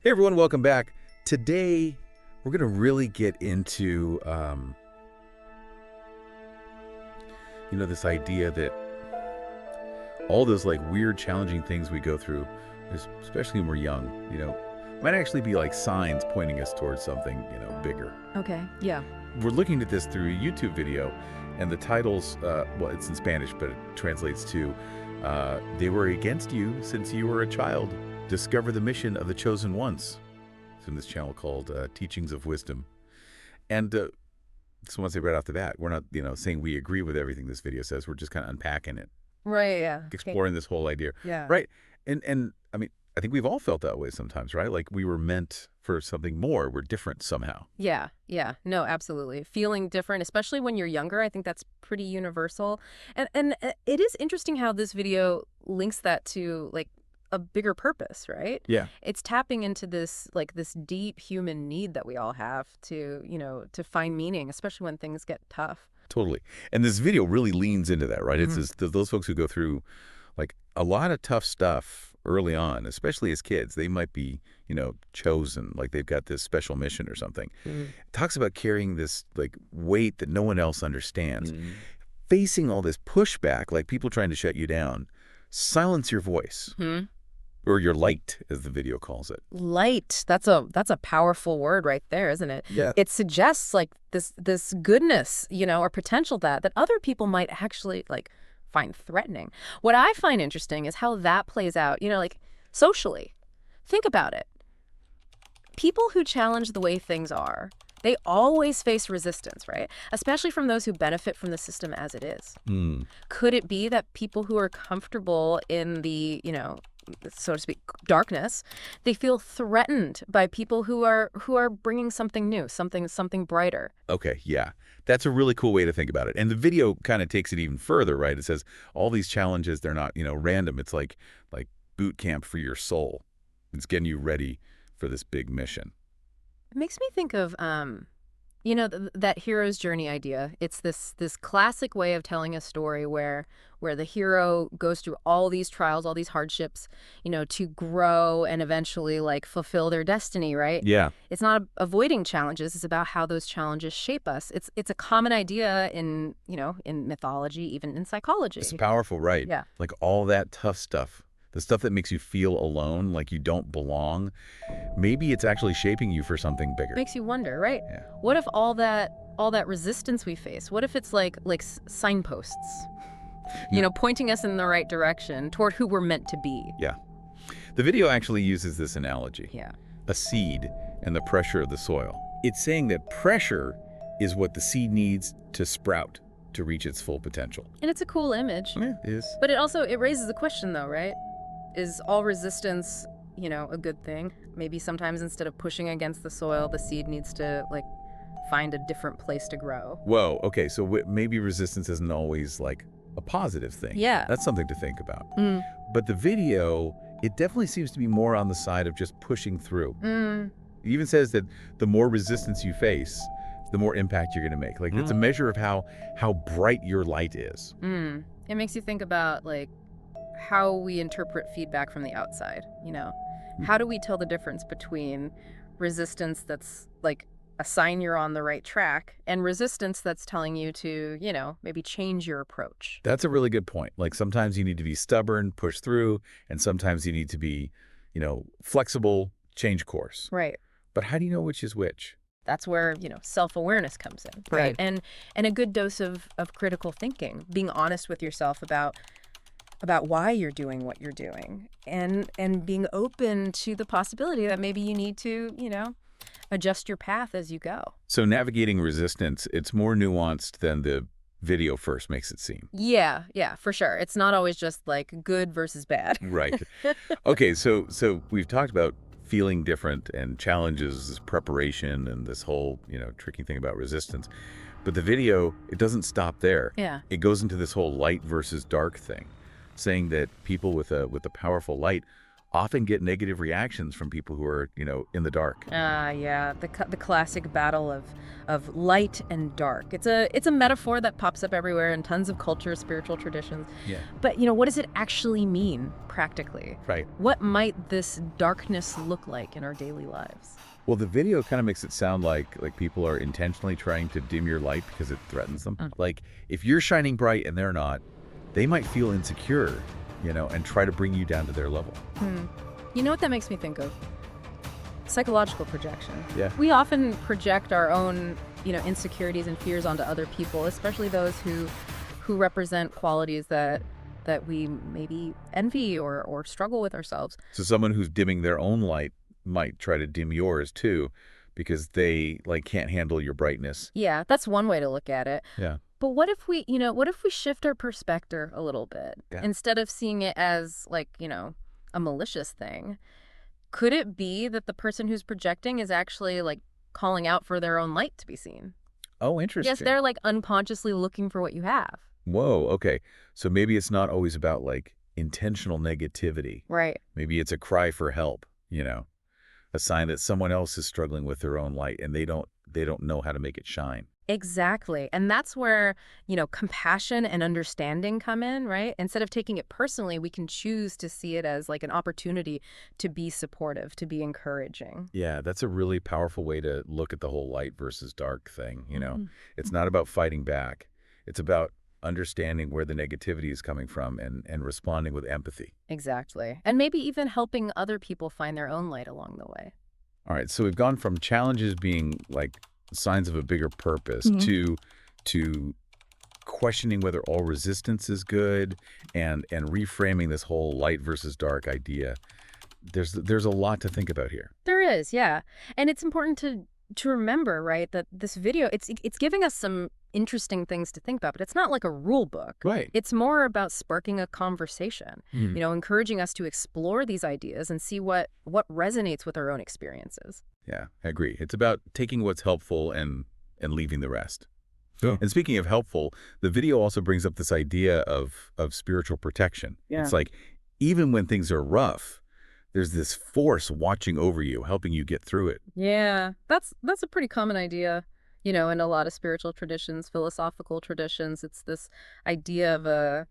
Hey everyone, welcome back. Today, we're going to really get into, this idea that all those like weird, challenging things we go through, especially when we're young, might actually be like signs pointing us towards something, bigger. Okay, yeah. We're looking at this through a YouTube video, and the title's, well, it's in Spanish, but it translates to, They Were Against You Since You Were a Child. Discover the Mission of the Chosen Ones. It's in this channel called Teachings of Wisdom. And just want to say right off the bat, we're not, saying we agree with everything this video says. We're just kind of unpacking it. Right, yeah. Exploring this whole idea. Yeah. Right. And I mean, I think we've all felt that way sometimes, right? Like we were meant for something more. We're different somehow. Yeah. No, absolutely. Feeling different, especially when you're younger, I think that's pretty universal. And it is interesting how this video links that to like a bigger purpose, right? Yeah. It's tapping into this deep human need that we all have to, to find meaning, especially when things get tough. Totally. And this video really leans into that, right? It's those folks who go through like a lot of tough stuff early on, especially as kids. They might be, chosen, like they've got this special mission or something. It talks about carrying this like weight that no one else understands, facing all this pushback, like people trying to shut you down. Silence your voice. Or your light, as the video calls it. Light. That's a powerful word right there, isn't it? Yeah. It suggests like this goodness, or potential that other people might actually like find threatening. What I find interesting is how that plays out, like socially. Think about it. People who challenge the way things are, they always face resistance, right? Especially from those who benefit from the system as it is. Could it be that people who are comfortable in the, so to speak, darkness, they feel threatened by people who are bringing something new, something brighter? Okay, yeah. That's a really cool way to think about it. And the video kind of takes it even further, right? It says all these challenges, they're not, random. It's like boot camp for your soul. It's getting you ready for this big mission. It makes me think of, that hero's journey idea. It's this classic way of telling a story where the hero goes through all these trials, all these hardships, to grow and eventually like fulfill their destiny, right? Yeah. It's not avoiding challenges. It's about how those challenges shape us. It's a common idea in mythology, even in psychology. It's powerful, right? Yeah. Like all that tough stuff. The stuff that makes you feel alone, like you don't belong, maybe it's actually shaping you for something bigger. Makes you wonder, right? Yeah. What if all that resistance we face, what if it's like signposts, pointing us in the right direction toward who we're meant to be? Yeah. The video actually uses this analogy. Yeah. A seed and the pressure of the soil. It's saying that pressure is what the seed needs to sprout, to reach its full potential. And it's a cool image. Yeah, it is. But it raises the question though, right? Is all resistance, a good thing? Maybe sometimes instead of pushing against the soil, the seed needs to find a different place to grow. Whoa, okay, so maybe resistance isn't always like a positive thing. Yeah. That's something to think about. But the video, it definitely seems to be more on the side of just pushing through. It even says that the more resistance you face, the more impact you're going to make. Like it's a measure of how bright your light is. It makes you think about how we interpret feedback from the outside. How do we tell the difference between resistance that's like a sign you're on the right track and resistance that's telling you to, maybe change your approach? That's a really good point. Like sometimes you need to be stubborn, push through, and sometimes you need to be, flexible, change course. Right. But how do you know which is which? That's where, self-awareness comes in, right? And a good dose of critical thinking, being honest with yourself about why you're doing what you're doing and being open to the possibility that maybe you need to, adjust your path as you go. So navigating resistance, it's more nuanced than the video first makes it seem. Yeah, for sure. It's not always just like good versus bad. Right. Okay, so we've talked about feeling different and challenges, preparation, and this whole, tricky thing about resistance. But the video, it doesn't stop there. Yeah. It goes into this whole light versus dark thing, saying that people with a powerful light often get negative reactions from people who are, in the dark. Yeah, the classic battle of light and dark. It's a metaphor that pops up everywhere in tons of cultures, spiritual traditions. Yeah. But, what does it actually mean practically? Right. What might this darkness look like in our daily lives? Well, the video kind of makes it sound like people are intentionally trying to dim your light because it threatens them. Like, if you're shining bright and they're not, they might feel insecure, and try to bring you down to their level. You know what that makes me think of? Psychological projection. Yeah. We often project our own, insecurities and fears onto other people, especially those who represent qualities that we maybe envy or struggle with ourselves. So someone who's dimming their own light might try to dim yours too, because they can't handle your brightness. Yeah, that's one way to look at it. Yeah. But what if we shift our perspective a little bit? Yeah. Instead of seeing it as a malicious thing, could it be that the person who's projecting is actually calling out for their own light to be seen? Oh, interesting. Yes, they're unconsciously looking for what you have. Whoa, okay. So maybe it's not always about intentional negativity. Right. Maybe it's a cry for help, a sign that someone else is struggling with their own light and they don't know how to make it shine. Exactly. And that's where, compassion and understanding come in, right? Instead of taking it personally, we can choose to see it as an opportunity to be supportive, to be encouraging. Yeah, that's a really powerful way to look at the whole light versus dark thing, It's not about fighting back. It's about understanding where the negativity is coming from and responding with empathy. Exactly. And maybe even helping other people find their own light along the way. All right, so we've gone from challenges being signs of a bigger purpose to questioning whether all resistance is good and reframing this whole light versus dark idea. There's a lot to think about here. There is, yeah. And it's important to remember, right, that this video, it's giving us some interesting things to think about, but it's not like a rule book. Right. It's more about sparking a conversation, encouraging us to explore these ideas and see what resonates with our own experiences. Yeah, I agree. It's about taking what's helpful and leaving the rest. Yeah. And speaking of helpful, the video also brings up this idea of spiritual protection. Yeah. It's even when things are rough, there's this force watching over you, helping you get through it. Yeah, that's a pretty common idea, in a lot of spiritual traditions, philosophical traditions. It's this idea of a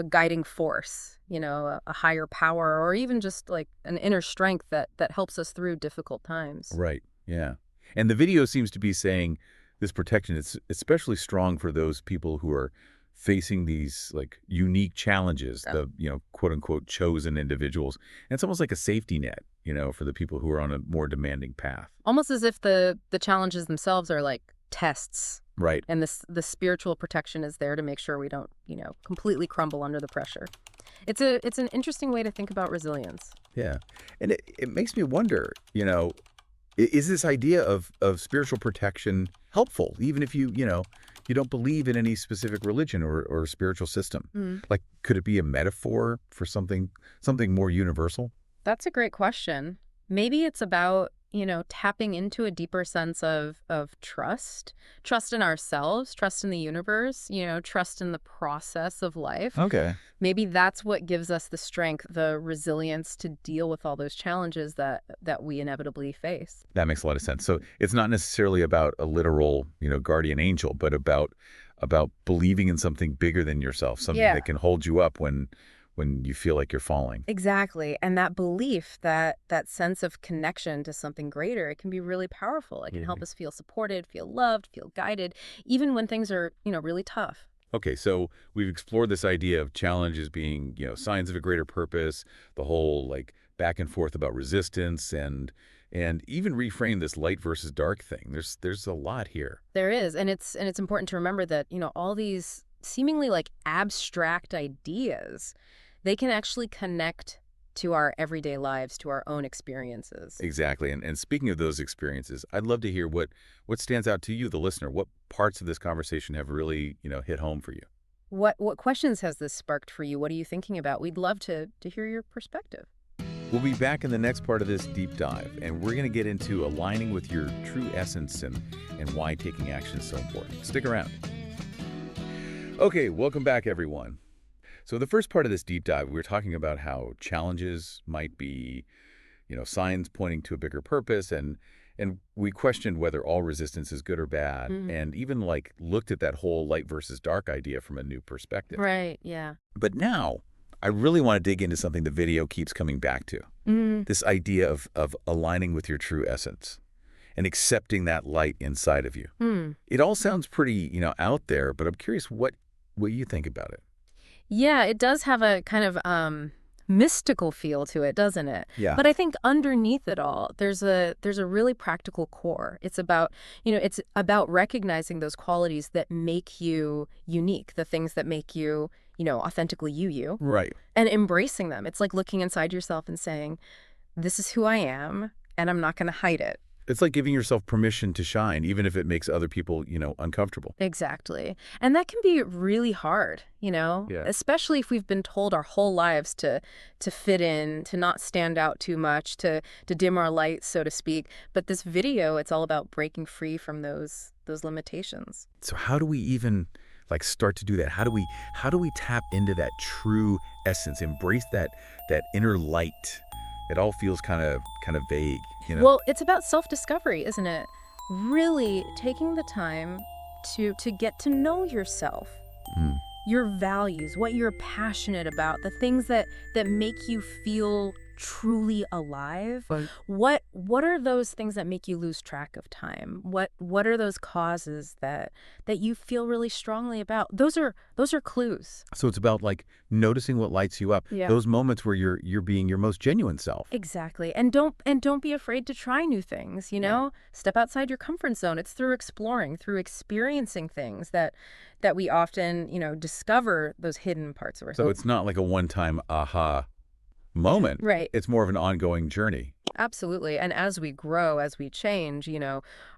guiding force, a higher power, or even just an inner strength that helps us through difficult times. Right, yeah. And the video seems to be saying this protection is especially strong for those people who are facing these unique challenges, the quote unquote chosen individuals. And it's almost like a safety net, for the people who are on a more demanding path. Almost as if the challenges themselves are like tests. Right. And the spiritual protection is there to make sure we don't, completely crumble under the pressure. It's an interesting way to think about resilience. Yeah. And it makes me wonder, is this idea of spiritual protection helpful, even if you don't believe in any specific religion or spiritual system? Could it be a metaphor for something more universal? That's a great question. Maybe it's about, tapping into a deeper sense of trust in ourselves, trust in the universe, trust in the process of life. Okay. Maybe that's what gives us the strength, the resilience to deal with all those challenges that we inevitably face. That makes a lot of sense. So it's not necessarily about a literal, guardian angel, but about believing in something bigger than yourself, something that can hold you up when you feel like you're falling. Exactly. And that belief, that sense of connection to something greater, it can be really powerful. It can help us feel supported, feel loved, feel guided, even when things are, really tough. Okay, so we've explored this idea of challenges being, signs of a greater purpose, the whole back and forth about resistance and even reframe this light versus dark thing. There's a lot here. There is. And it's important to remember that, all these seemingly abstract ideas, they can actually connect to our everyday lives, to our own experiences. Exactly. And speaking of those experiences, I'd love to hear what stands out to you, the listener. What parts of this conversation have really, hit home for you? What questions has this sparked for you? What are you thinking about? We'd love to hear your perspective. We'll be back in the next part of this deep dive, and we're going to get into aligning with your true essence and why taking action is so important. Stick around. Okay, welcome back, everyone. So the first part of this deep dive, we were talking about how challenges might be, signs pointing to a bigger purpose, and we questioned whether all resistance is good or bad, Mm. and even like looked at that whole light versus dark idea from a new perspective. Right, yeah. But now, I really want to dig into something the video keeps coming back to. Mm. This idea of aligning with your true essence and accepting that light inside of you. Hmm. It all sounds pretty, out there, but I'm curious what you think about it. Yeah, it does have a kind of mystical feel to it, doesn't it? Yeah. But I think underneath it all, there's a really practical core. It's about, it's about recognizing those qualities that make you unique, the things that make you, authentically you, Right. and embracing them. It's like looking inside yourself and saying, this is who I am, and I'm not going to hide it. It's like giving yourself permission to shine, even if it makes other people, uncomfortable. Exactly. And that can be really hard, Yeah. especially if we've been told our whole lives to fit in, to not stand out too much, to dim our lights, so to speak. But this video, it's all about breaking free from those limitations. So how do we even start to do that? How do we tap into that true essence, embrace that inner light? It all feels kind of vague. Well, it's about self-discovery, isn't it? Really taking the time to get to know yourself, Mm. your values, what you're passionate about, the things that make you feel truly alive. Right. What are those things that make you lose track of time? What are those causes that you feel really strongly about? Those are clues. So it's about noticing what lights you up. Yeah. Those moments where you're being your most genuine self. Exactly. And don't be afraid to try new things, Step outside your comfort zone. It's through exploring, through experiencing things that we often, discover those hidden parts of So ourselves. it's not like a one-time aha moment. Right. It's more of an ongoing journey. Absolutely. And as we grow, as we change,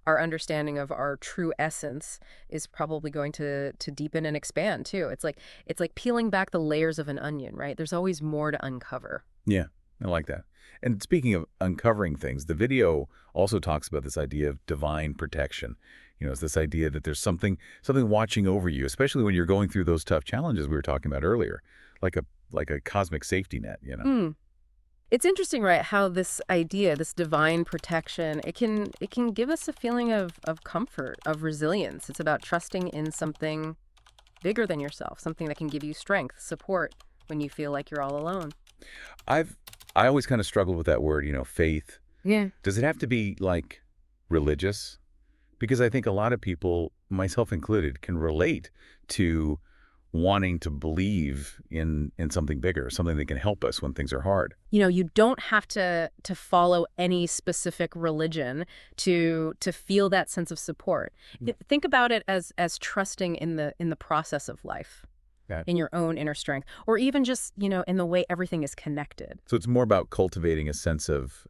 our understanding of our true essence is probably going to deepen and expand too. It's like peeling back the layers of an onion, right? There's always more to uncover. Yeah, I like that. And speaking of uncovering things, the video also talks about this idea of divine protection. It's this idea that there's something watching over you, especially when you're going through those tough challenges we were talking about earlier, like a cosmic safety net, It's interesting, right, how this idea, this divine protection, it can give us a feeling of comfort, of resilience. It's about trusting in something bigger than yourself, something that can give you strength, support when you feel like you're all alone. I always kind of struggled with that word, faith. Yeah. Does it have to be religious? Because I think a lot of people, myself included, can relate to wanting to believe in something bigger, something that can help us when things are hard. You don't have to follow any specific religion to feel that sense of support. Think about it as trusting in the process of life. In your own inner strength, or even just, in the way everything is connected. So it's more about cultivating a sense of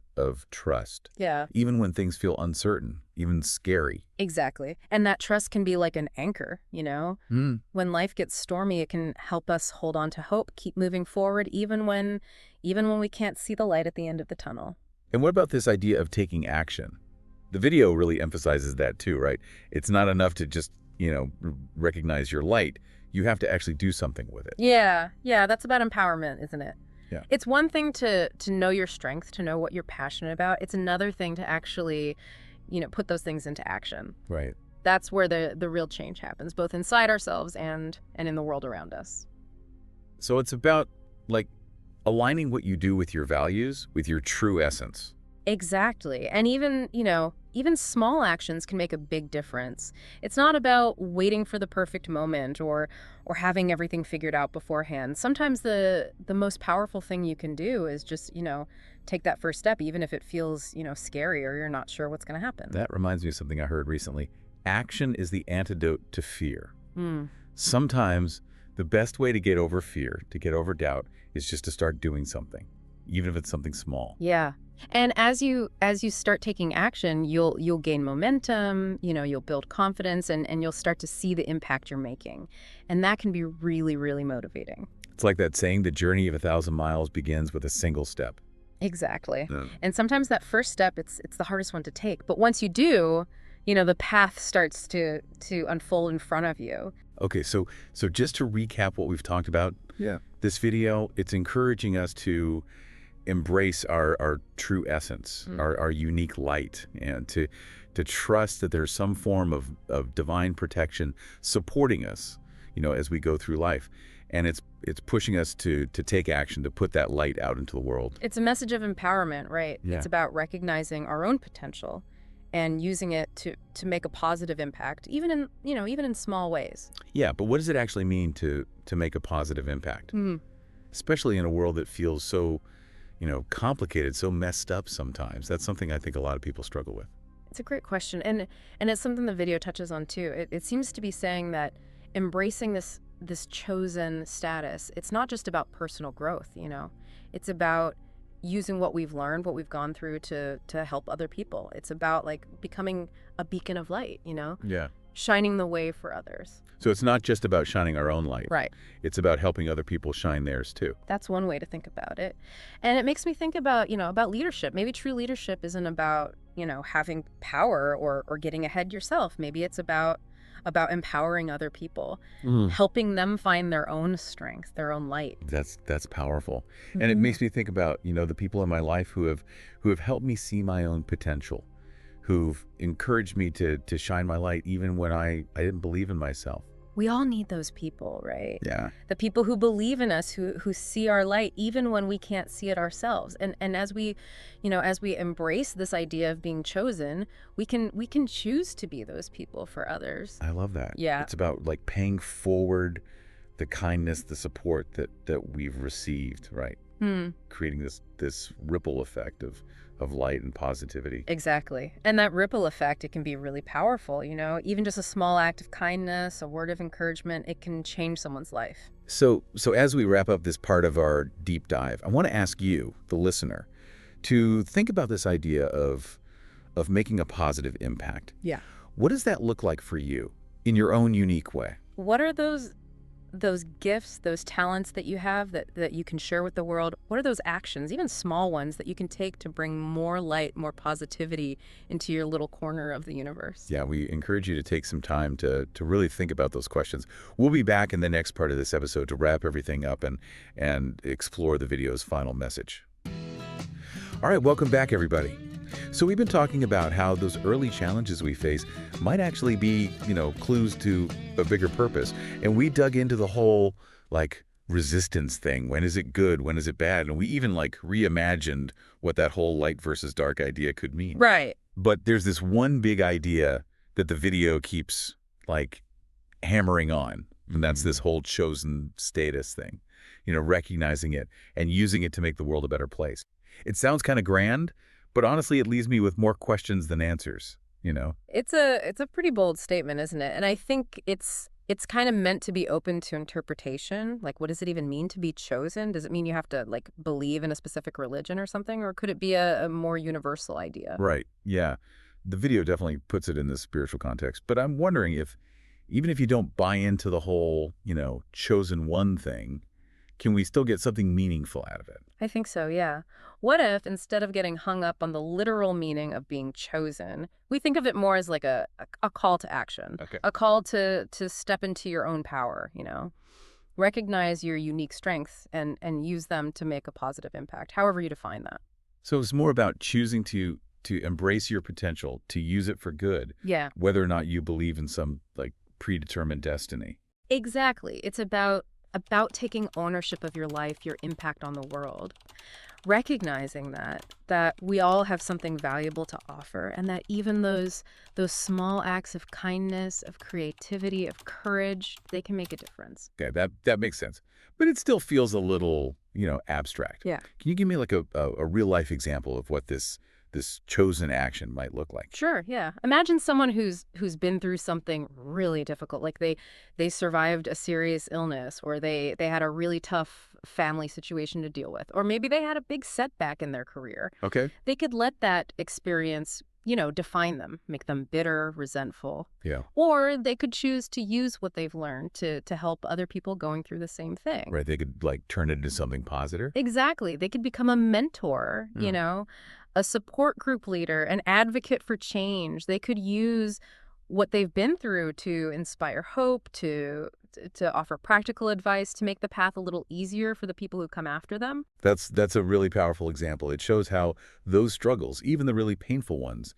trust. Yeah. Even when things feel uncertain, even scary. Exactly. And that trust can be like an anchor, Mm. When life gets stormy, it can help us hold on to hope, keep moving forward, even when we can't see the light at the end of the tunnel. And what about this idea of taking action? The video really emphasizes that too, right? It's not enough to just, recognize your light. You have to actually do something with it. Yeah, that's about empowerment, isn't it? Yeah. It's one thing to know your strength, to know what you're passionate about. It's another thing to actually, put those things into action. Right. That's where the real change happens, both inside ourselves and in the world around us. So it's about aligning what you do with your values, with your true essence. Exactly. And even small actions can make a big difference. It's not about waiting for the perfect moment or having everything figured out beforehand. Sometimes the most powerful thing you can do is just, take that first step, even if it feels, scary or you're not sure what's going to happen. That reminds me of something I heard recently. Action is the antidote to fear. Mm. Sometimes the best way to get over fear, to get over doubt, is just to start doing something, even if it's something small. Yeah. And as you start taking action, you'll gain momentum, you'll build confidence and you'll start to see the impact you're making. And that can be really, really motivating. It's like that saying, the journey of 1,000 miles begins with a single step. Exactly. Yeah. And sometimes that first step, it's the hardest one to take. But once you do, the path starts to unfold in front of you. Okay, so just to recap what we've talked about, Yeah. This video, it's encouraging us to embrace our true essence, our unique light, and to trust that there's some form of divine protection supporting us, as we go through life. And it's pushing us to take action, to put that light out into the world. It's a message of empowerment, right? Yeah. It's about recognizing our own potential and using it to make a positive impact, even in small ways. Yeah, but what does it actually mean to make a positive impact? Especially in a world that feels so, complicated, so messed up sometimes. That's something I think a lot of people struggle with. It's a great question, and it's something the video touches on too. It seems to be saying that embracing this chosen status, it's not just about personal growth, It's about using what we've learned, what we've gone through to help other people. It's about like becoming a beacon of light, Yeah. shining the way for others. So it's not just about shining our own light. Right. It's about helping other people shine theirs too. That's one way to think about it. And it makes me think about, about leadership. Maybe true leadership isn't about, having power or getting ahead yourself. Maybe it's about empowering other people, helping them find their own strength, their own light. That's powerful. And it makes me think about, the people in my life who have helped me see my own potential, who've encouraged me to shine my light even when I didn't believe in myself. We all need those people, right? Yeah. The people who believe in us, who see our light even when we can't see it ourselves. And as we embrace this idea of being chosen, we can choose to be those people for others. I love that. Yeah. It's about like paying forward the kindness, the support that we've received, right? Creating this ripple effect of light and positivity. Exactly. And that ripple effect, it can be really powerful, even just a small act of kindness, a word of encouragement, it can change someone's life. So as we wrap up this part of our deep dive, I want to ask you, the listener, to think about this idea of making a positive impact. Yeah. What does that look like for you in your own unique way? What are those gifts, those talents that you have that you can share with the world? What are those actions, even small ones, that you can take to bring more light, more positivity into your little corner of the universe? Yeah, we encourage you to take some time to really think about those questions. We'll be back in the next part of this episode to wrap everything up and explore the video's final message. All right, welcome back, everybody. So we've been talking about how those early challenges we face might actually be, clues to a bigger purpose. And we dug into the whole, resistance thing. When is it good? When is it bad? And we even, reimagined what that whole light versus dark idea could mean. Right. But there's this one big idea that the video keeps, hammering on. And that's this whole chosen status thing. Recognizing it and using it to make the world a better place. It sounds kind of grand, but honestly, it leaves me with more questions than answers, It's a pretty bold statement, isn't it? And I think it's kind of meant to be open to interpretation. Like, what does it even mean to be chosen? Does it mean you have to, believe in a specific religion or something? Or could it be a more universal idea? Right, yeah. The video definitely puts it in this spiritual context. But I'm wondering if, even if you don't buy into the whole, chosen one thing, can we still get something meaningful out of it? I think so, yeah. What if, instead of getting hung up on the literal meaning of being chosen, we think of it more as like a call to action, Okay. a call to step into your own power, Recognize your unique strengths and use them to make a positive impact, however you define that. So it's more about choosing to embrace your potential, to use it for good, Yeah. whether or not you believe in some, predetermined destiny. Exactly. It's about taking ownership of your life, your impact on the world. Recognizing that we all have something valuable to offer, and that even those small acts of kindness, of creativity, of courage, they can make a difference. Okay, that makes sense. But it still feels a little, abstract. Yeah. Can you give me a real life example of what this chosen action might look like? Sure, yeah. Imagine someone who's been through something really difficult, like they survived a serious illness, or they had a really tough family situation to deal with, or maybe they had a big setback in their career. Okay. They could let that experience, define them, make them bitter, resentful. Yeah. Or they could choose to use what they've learned to help other people going through the same thing. Right. They could turn it into something positive. Exactly. They could become a mentor, a support group leader, an advocate for change. They could use what they've been through to inspire hope, to to offer practical advice to make the path a little easier for the people who come after them. That's a really powerful example. It shows how those struggles, even the really painful ones,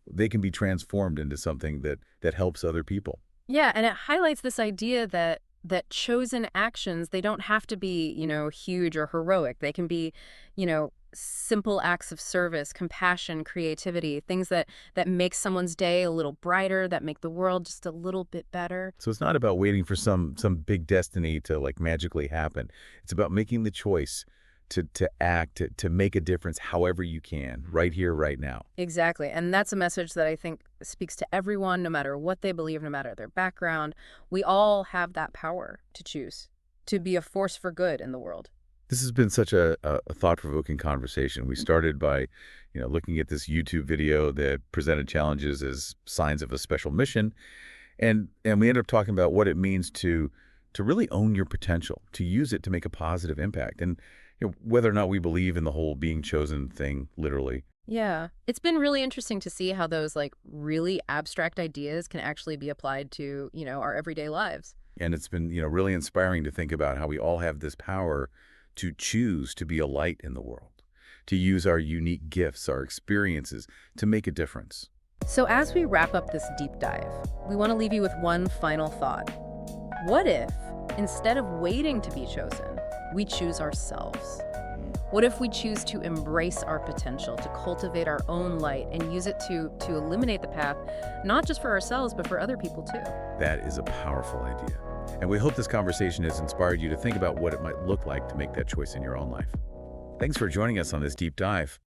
they can be transformed into something that helps other people. Yeah, and it highlights this idea that chosen actions, they don't have to be, huge or heroic. They can be, simple acts of service, compassion, creativity, things that make someone's day a little brighter, that make the world just a little bit better. So it's not about waiting for some big destiny to like magically happen. It's about making the choice to act, to make a difference however you can, right here, right now. Exactly. And that's a message that I think speaks to everyone, no matter what they believe, no matter their background. We all have that power to choose, to be a force for good in the world. This has been such a thought-provoking conversation. We started by, looking at this YouTube video that presented challenges as signs of a special mission, and we ended up talking about what it means to really own your potential, to use it to make a positive impact, and whether or not we believe in the whole being chosen thing, literally. Yeah. It's been really interesting to see how those really abstract ideas can actually be applied to, our everyday lives. And it's been, really inspiring to think about how we all have this power to choose to be a light in the world, to use our unique gifts, our experiences to make a difference. So as we wrap up this deep dive, we want to leave you with one final thought. What if, instead of waiting to be chosen, we choose ourselves? What if we choose to embrace our potential, to cultivate our own light, and use it to illuminate the path, not just for ourselves, but for other people too? That is a powerful idea. And we hope this conversation has inspired you to think about what it might look like to make that choice in your own life. Thanks for joining us on this deep dive.